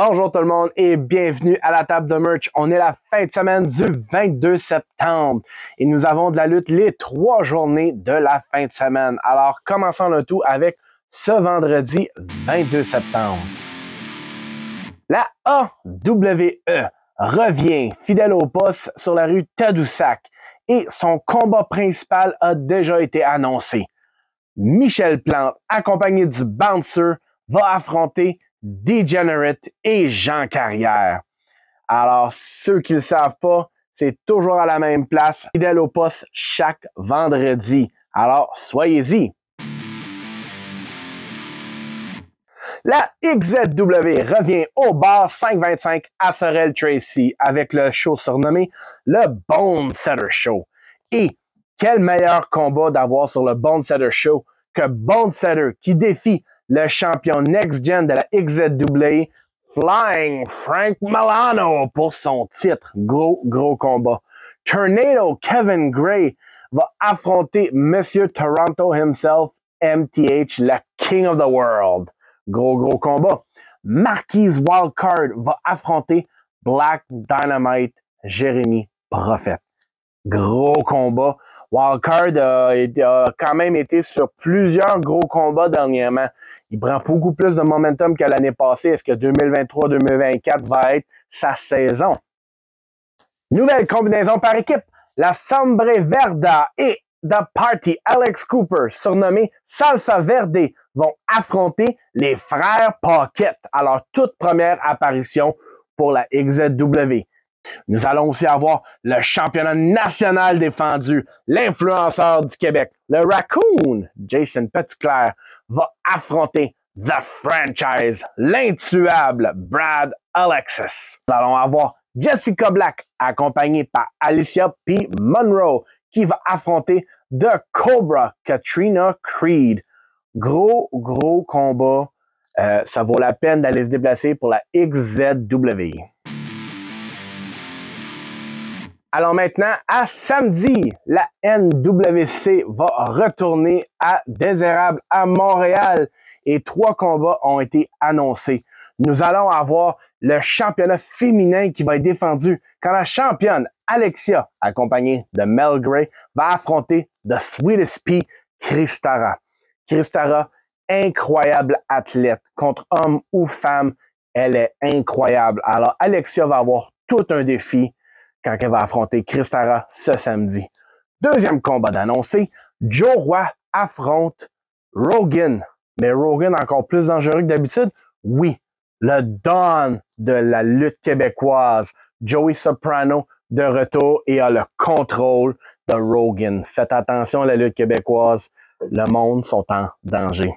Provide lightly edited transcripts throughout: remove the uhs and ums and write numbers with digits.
Bonjour tout le monde et bienvenue à la table de merch. On est la fin de semaine du 22 septembre et nous avons de la lutte les 3 journées de la fin de semaine. Alors commençons le tout avec ce vendredi 22 septembre. La AWE revient fidèle au poste sur la rue Tadoussac et son combat principal a déjà été annoncé. Michel Plante, accompagné du Bouncer, va affronter Degenerate et Jean Carrière. Alors, ceux qui ne le savent pas, c'est toujours à la même place, fidèle au poste chaque vendredi. Alors, soyez-y. La XZW revient au bar 525 à Sorel-Tracy avec le show surnommé le Bonesetter Show. Et quel meilleur combat d'avoir sur le Bonesetter Show que Bonesetter qui défie le champion next-gen de la XZW, Flying Frank Milano pour son titre. Gros combat. Tornado Kevin Gray va affronter Monsieur Toronto himself, MTH, le King of the World. Gros combat. Marquise Wildcard va affronter Black Dynamite, Jérémy Prophet. Gros combat. Wildcard a quand même été sur plusieurs gros combats dernièrement. Il prend beaucoup plus de momentum que l'année passée. Est-ce que 2023-2024 va être sa saison? Nouvelle combinaison par équipe. La Sombre Verda et The Party, Alex Cooper, surnommé Salsa Verde, vont affronter les frères Paquette. Alors, toute première apparition pour la XZW. Nous allons aussi avoir le championnat national défendu, l'influenceur du Québec, le Raccoon, Jason Petitclerc, va affronter The Franchise, l'intuable Brad Alexis. Nous allons avoir Jessica Black, accompagnée par Alicia P. Monroe, qui va affronter The Cobra, Katrina Creed. Gros combat. Ça vaut la peine d'aller se déplacer pour la XZW. Alors maintenant, à samedi, la NWC va retourner à Désérable à Montréal et 3 combats ont été annoncés. Nous allons avoir le championnat féminin qui va être défendu quand la championne Alexia, accompagnée de Mel Gray, va affronter The Sweetest Pea, Kristara. Kristara, incroyable athlète, contre homme ou femme, elle est incroyable. Alors Alexia va avoir tout un défi quand elle va affronter Kristara ce samedi. Deuxième combat d'annoncer, Joe Roy affronte Rogan. Mais Rogan encore plus dangereux que d'habitude? Oui, le Don de la lutte québécoise, Joey Soprano, de retour et a le contrôle de Rogan. Faites attention à la lutte québécoise, le monde sont en danger.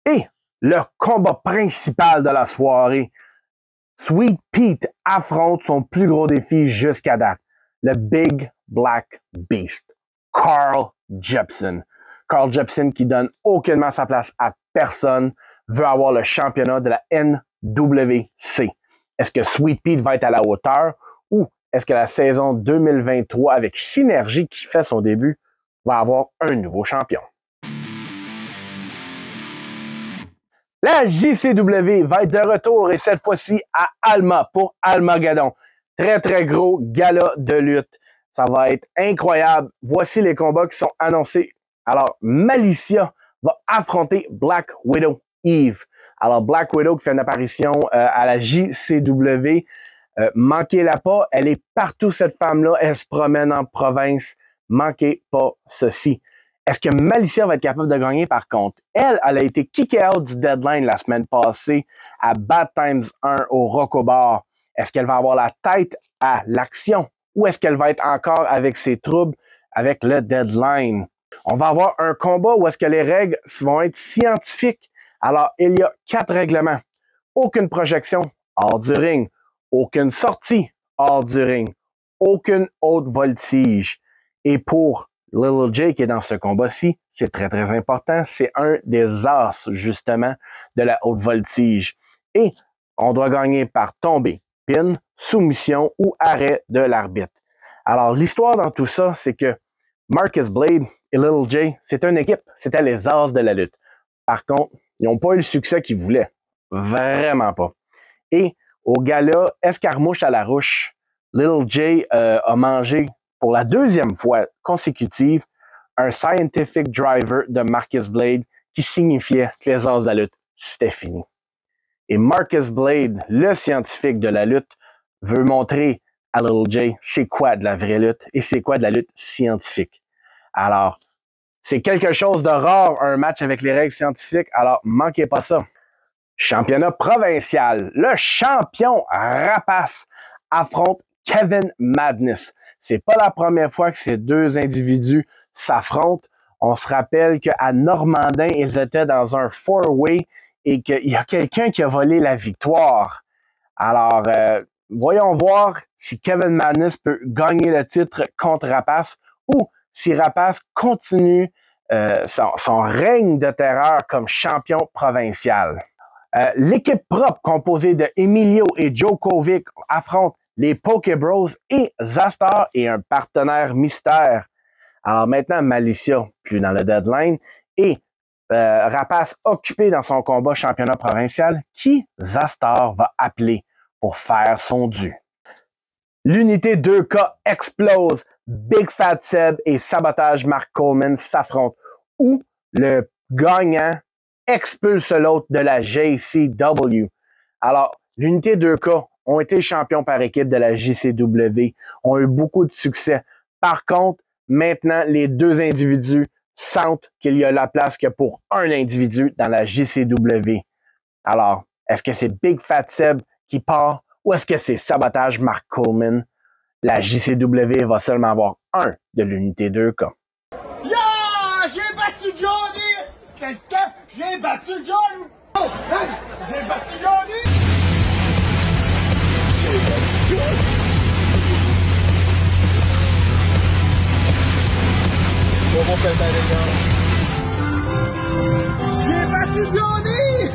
Et le combat principal de la soirée, Sweet Pete affronte son plus gros défi jusqu'à date, le Big Black Beast, Carl Jepsen. Carl Jepsen qui donne aucunement sa place à personne, veut avoir le championnat de la NWC. Est-ce que Sweet Pete va être à la hauteur ou est-ce que la saison 2023 avec Synergie qui fait son début va avoir un nouveau champion? La JCW va être de retour et cette fois-ci à Alma pour Almageddon. Très gros gala de lutte. Ça va être incroyable. Voici les combats qui sont annoncés. Alors, Malicia va affronter Black Widow Eve. Alors, Black Widow qui fait une apparition à la JCW. Manquez-la pas. Elle est partout, cette femme-là. Elle se promène en province. Manquez pas ceci. Est-ce que Malicia va être capable de gagner par contre? Elle a été kickée out du deadline la semaine passée à Bad Times 1 au Rocco Bar. Est-ce qu'elle va avoir la tête à l'action? Ou est-ce qu'elle va être encore avec ses troubles avec le deadline? On va avoir un combat où est-ce que les règles vont être scientifiques. Alors, il y a 4 règlements. Aucune projection hors du ring. Aucune sortie hors du ring. Aucune haute voltige. Et pour Little J qui est dans ce combat-ci, c'est très important. C'est un des as, justement, de la haute voltige. Et on doit gagner par tomber, pin, soumission ou arrêt de l'arbitre. Alors, l'histoire dans tout ça, c'est que Marcus Blade et Little J, c'était une équipe. C'était les as de la lutte. Par contre, ils n'ont pas eu le succès qu'ils voulaient. Vraiment pas. Et Au gala Escarmouche à la Rouche, Little J a mangé pour la deuxième fois consécutive un Scientific Driver de Marcus Blade qui signifiait que les as de la lutte, c'était fini. Et Marcus Blade, le scientifique de la lutte, veut montrer à Little J c'est quoi de la vraie lutte et c'est quoi de la lutte scientifique. Alors, c'est quelque chose de rare, un match avec les règles scientifiques, alors manquez pas ça. Championnat provincial, le champion Rapace affronte Kevin Madness. C'est pas la première fois que ces deux individus s'affrontent. On se rappelle qu'à Normandin, ils étaient dans un four-way et qu'il y a quelqu'un qui a volé la victoire. Alors, voyons voir si Kevin Madness peut gagner le titre contre Rapace ou si Rapace continue son règne de terreur comme champion provincial. L'équipe propre composée de Emilio et Djokovic affronte les Pokébros et Zastar et un partenaire mystère. Alors maintenant, Malicia, plus dans le deadline, et Rapace occupé dans son combat championnat provincial, qui Zastar va appeler pour faire son dû. L'unité 2K explose. Big Fat Seb et Sabotage Mark Coleman s'affrontent, où le gagnant expulse l'autre de la JCW. Alors, l'unité 2K ont été champions par équipe de la JCW, ont eu beaucoup de succès. Par contre, maintenant, les deux individus sentent qu'il y a la place que pour un individu dans la JCW. Alors, est-ce que c'est Big Fat Seb qui part ou est-ce que c'est Sabotage Mark Coleman? La JCW va seulement avoir un de l'unité 2K. Yo! J'ai battu Johnny! Quelqu'un? J'ai battu Johnny! Oh, hey, j'ai battu Johnny! J'ai battu Johnny! J'ai battu Johnny!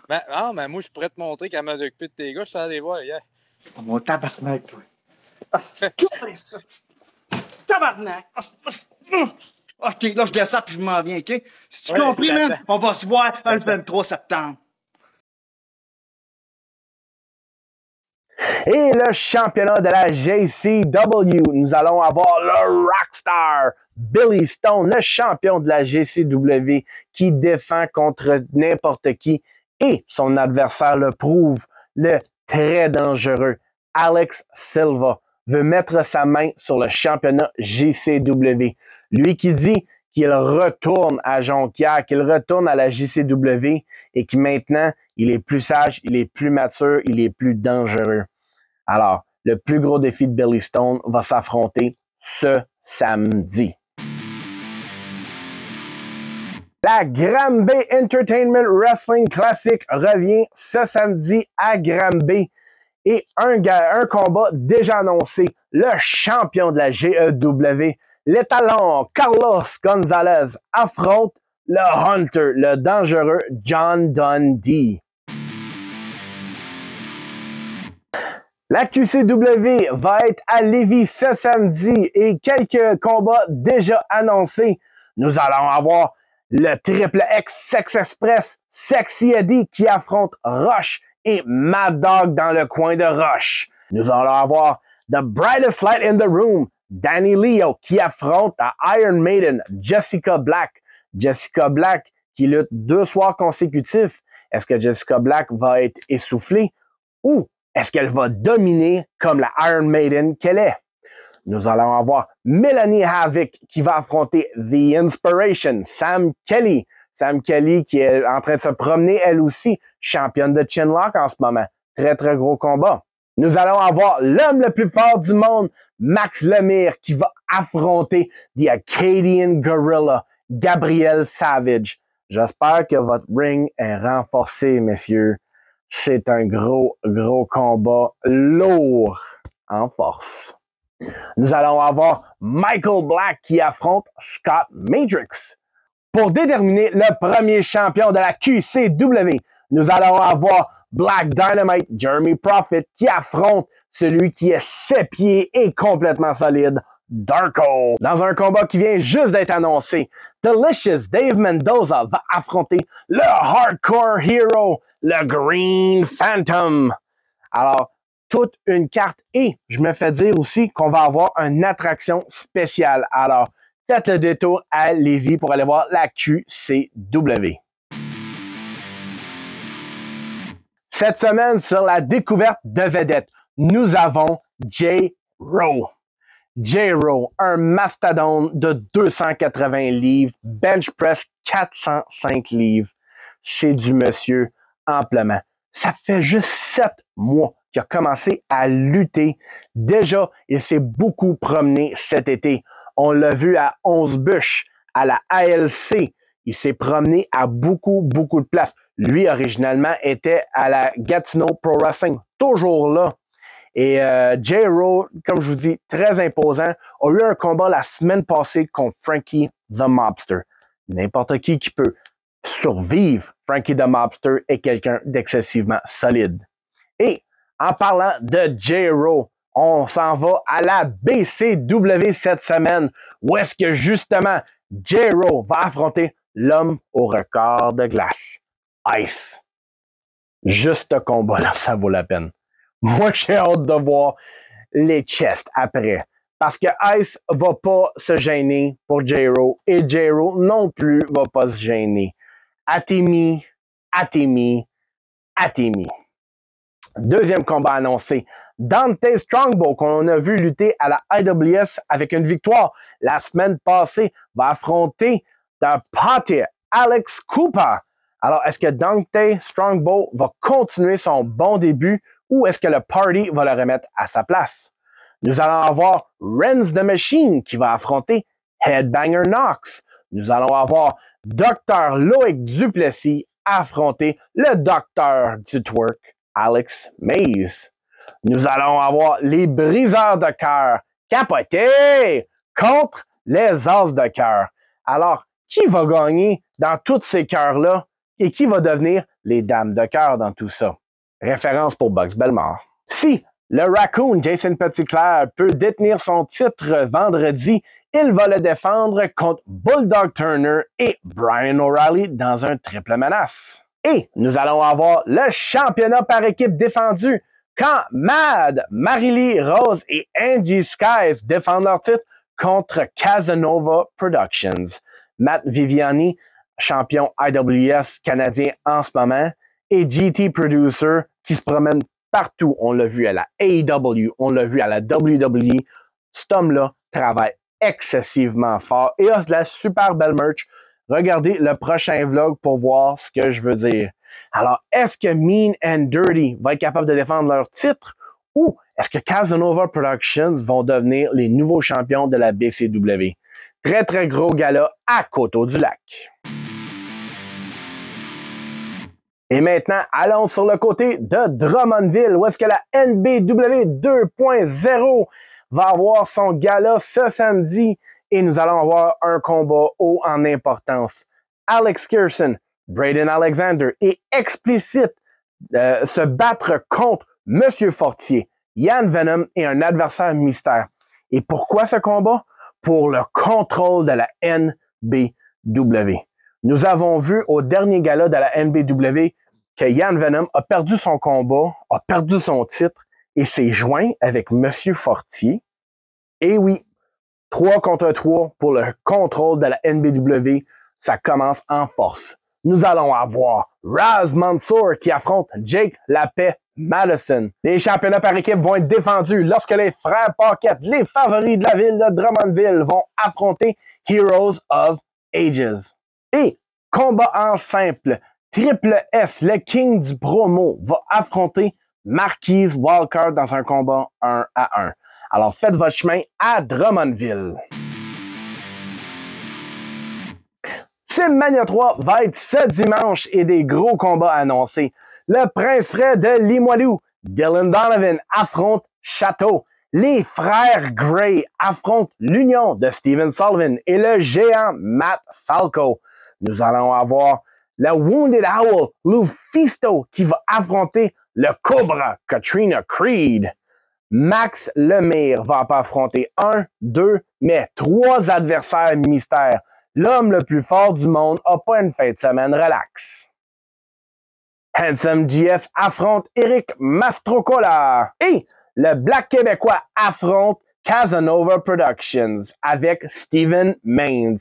Ben, non, mais moi, je pourrais te montrer qu'elle m'a occupé de tes gars. Je suis allé les voir hier. Oh, mon tabarnak, toi. Ah, c'est tabarnak! OK, là, je descends puis je m'en viens, OK? Si tu compris, man, on va se voir le 23 septembre. Et le championnat de la JCW, nous allons avoir le Rockstar Billy Stone, le champion de la JCW, qui défend contre n'importe qui et son adversaire le prouve, le très dangereux Alex Silva veut mettre sa main sur le championnat JCW. Lui qui dit qu'il retourne à Jonquière, qu'il retourne à la JCW et que maintenant, il est plus sage, il est plus mature, il est plus dangereux. Alors, le plus gros défi de Billy Stone va s'affronter ce samedi. La Granby Entertainment Wrestling Classic revient ce samedi à Granby. Et un combat déjà annoncé, le champion de la GEW, l'étalon Carlos Gonzalez affronte le Hunter, le dangereux John Dundee. La QCW va être à Lévis ce samedi et quelques combats déjà annoncés. Nous allons avoir le Triple X Sex Express, Sexy Eddie qui affronte Rush et Mad Dog dans le coin de Rush. Nous allons avoir The Brightest Light in the Room, Danny Leo qui affronte à Iron Maiden, Jessica Black. Jessica Black qui lutte 2 soirs consécutifs. Est-ce que Jessica Black va être essoufflée ou est-ce qu'elle va dominer comme la Iron Maiden qu'elle est? Nous allons avoir Melanie Havoc qui va affronter The Inspiration, Sam Kelly. Sam Kelly qui est en train de se promener, elle aussi, championne de Chinlock en ce moment. Très, très gros combat. Nous allons avoir l'homme le plus fort du monde, Max Lemire, qui va affronter The Acadian Gorilla, Gabriel Savage. J'espère que votre ring est renforcé, messieurs. C'est un gros, gros combat lourd en force. Nous allons avoir Michael Black qui affronte Scott Matrix. Pour déterminer le premier champion de la QCW, nous allons avoir Black Dynamite Jeremy Prophet qui affronte celui qui est 7 pieds et complètement solide, Darko. Dans un combat qui vient juste d'être annoncé, Delicious Dave Mendoza va affronter le Hardcore Hero, le Green Phantom. Alors, toute une carte. Et je me fais dire aussi qu'on va avoir une attraction spéciale. Alors, faites le détour à Lévis pour aller voir la QCW. Cette semaine, sur la découverte de vedettes, nous avons J-Row. J-Row, un mastodonte de 280 livres, bench press 405 livres. C'est du monsieur amplement. Ça fait juste 7 mois qu'il a commencé à lutter. Déjà, il s'est beaucoup promené cet été. On l'a vu à 11 bûches, à la ALC. Il s'est promené à beaucoup de places. Lui, originalement, était à la Gatineau Pro Wrestling. Toujours là. Et J-Row, comme je vous dis, très imposant, a eu un combat la semaine passée contre Frankie the Mobster. N'importe qui peut survivre. Frankie the Mobster est quelqu'un d'excessivement solide. Et en parlant de J-Row, on s'en va à la BCW cette semaine, où est-ce que justement J-Row va affronter l'homme au record de glace, Ice. Juste ce combat-là, ça vaut la peine. Moi, j'ai hâte de voir les chests après. Parce que Ice va pas se gêner pour J-Row et J-Row non plus va pas se gêner. Atemi. Deuxième combat annoncé. Dante Strongbow, qu'on a vu lutter à la IWS avec une victoire la semaine passée, va affronter The Party, Alex Cooper. Alors, est-ce que Dante Strongbow va continuer son bon début ou est-ce que le Party va le remettre à sa place? Nous allons avoir Renz the Machine qui va affronter Headbanger Knox. Nous allons avoir Dr. Loïc Duplessis affronter le docteur du twerk, Alex Mays. Nous allons avoir les briseurs de cœur capotés contre les as de cœur. Alors, qui va gagner dans tous ces cœurs-là et qui va devenir les dames de cœur dans tout ça? Référence pour Bugs Belmore. Si le Raccoon Jason Petitclerc peut détenir son titre vendredi, il va le défendre contre Bulldog Turner et Brian O'Reilly dans un triple menace. Et nous allons avoir le championnat par équipe défendu quand Mad, Marily Rose et Angie Skies défendent leur titre contre Casanova Productions. Matt Viviani, champion IWS canadien en ce moment, et GT Producer qui se promène partout. On l'a vu à la AEW, on l'a vu à la WWE. Cet homme-là travaille excessivement fort et a de la super belle merch. Regardez le prochain vlog pour voir ce que je veux dire. Alors, est-ce que Mean and Dirty va être capable de défendre leur titre ou est-ce que Casanova Productions vont devenir les nouveaux champions de la BCW? Très gros gala à Coteau-du-Lac. Et maintenant, allons sur le côté de Drummondville, où est-ce que la NBW 2.0 va avoir son gala ce samedi et nous allons avoir un combat haut en importance. Alex Kirsten, Braden Alexander et Explicit se battre contre Monsieur Fortier, Yann Venom et un adversaire mystère. Et pourquoi ce combat? Pour le contrôle de la NBW. Nous avons vu au dernier gala de la NBW que Yann Venom a perdu son combat, a perdu son titre et s'est joint avec Monsieur Fortier. Et oui, 3 contre 3 pour le contrôle de la NBW, ça commence en force. Nous allons avoir Raz Mansour qui affronte Jake Lapaix Madison. Les championnats par équipe vont être défendus lorsque les frères Paquette, les favoris de la ville de Drummondville, vont affronter Heroes of Ages. Et combat en simple, Triple S, le king du promo, va affronter Marquise Walker dans un combat 1 à 1. Alors faites votre chemin à Drummondville. Team Mania 3 va être ce dimanche et des gros combats annoncés. Le Prince Fred de Limoilou, Dylan Donovan, affronte Château. Les frères Gray affrontent l'union de Steven Sullivan et le géant Matt Falco. Nous allons avoir le Wounded Owl, Lufisto, qui va affronter le Cobra, Katrina Creed. Max Lemire va pas affronter 1, 2, mais 3 adversaires mystères. L'homme le plus fort du monde n'a pas une fin de semaine relax. Handsome GF affronte Eric Mastrocola. Et le Black Québécois affronte Casanova Productions avec Steven Mains.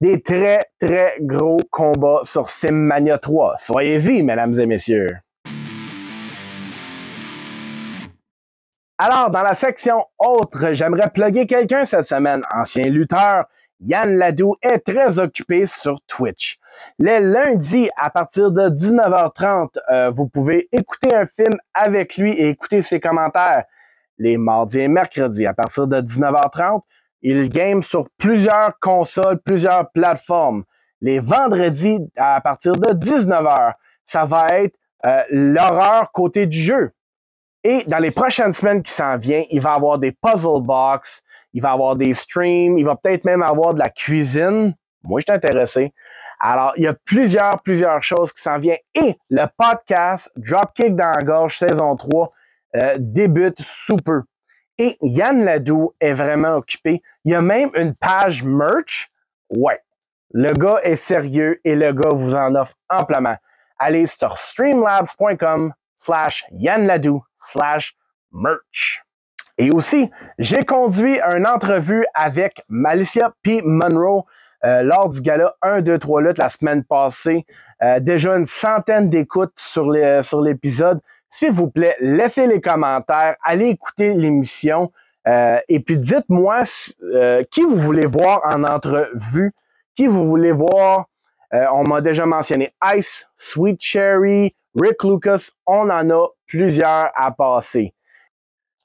Des très, très gros combats sur Simmania 3. Soyez-y, mesdames et messieurs. Alors, dans la section autres, j'aimerais plugger quelqu'un cette semaine. Ancien lutteur, Yann Ladou est très occupé sur Twitch. Les lundis, à partir de 19h30, vous pouvez écouter un film avec lui et écouter ses commentaires. Les mardis et mercredis, à partir de 19h30, il game sur plusieurs consoles, plusieurs plateformes. Les vendredis, à partir de 19h, ça va être l'horreur côté du jeu. Et dans les prochaines semaines qui s'en viennent, il va y avoir des puzzle box, il va y avoir des streams, il va peut-être même avoir de la cuisine. Moi, je suis intéressé. Alors, il y a plusieurs choses qui s'en viennent. Et le podcast Dropkick dans la gorge saison 3 débute sous peu. Et Yann Ladou est vraiment occupé. Il y a même une page merch. Ouais, le gars est sérieux et le gars vous en offre amplement. Allez sur streamlabs.com/Yann Ladou/merch. Et aussi, j'ai conduit une entrevue avec Malicia P. Monroe lors du gala 1, 2, 3 luttes la semaine passée. Déjà une centaine d'écoutes sur l'épisode. S'il vous plaît, laissez les commentaires, allez écouter l'émission et puis dites-moi qui vous voulez voir en entrevue, qui vous voulez voir. On m'a déjà mentionné Ice, Sweet Cherry, Rick Lucas, on en a plusieurs à passer.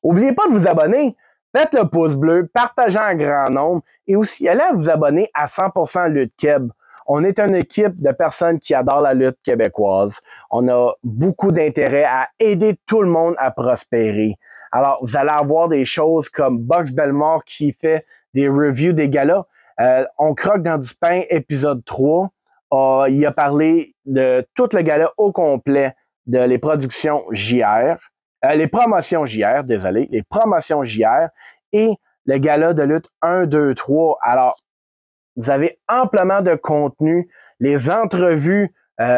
N'oubliez pas de vous abonner, faites le pouce bleu, partagez en grand nombre et aussi allez vous abonner à 100% Lutte Québec. On est une équipe de personnes qui adorent la lutte québécoise. On a beaucoup d'intérêt à aider tout le monde à prospérer. Alors, vous allez avoir des choses comme Box Bellemare qui fait des reviews des galas. On croque dans du pain, épisode 3. Il a parlé de tout le gala au complet de les productions JR. Les promotions JR, désolé. Les promotions JR et le gala de lutte 1, 2, 3. Alors, vous avez amplement de contenu. Les entrevues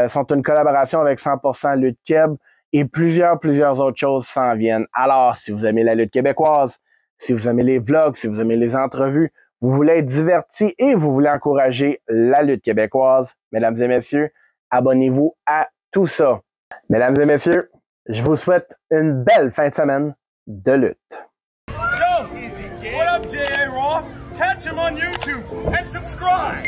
sont une collaboration avec 100% Lutte Québec et plusieurs autres choses s'en viennent. Alors, si vous aimez la lutte québécoise, si vous aimez les vlogs, si vous aimez les entrevues, vous voulez être diverti et vous voulez encourager la lutte québécoise, mesdames et messieurs, abonnez-vous à tout ça. Mesdames et messieurs, je vous souhaite une belle fin de semaine de lutte. Yo, what up, J.A. Raw? Catch him on YouTube and subscribe.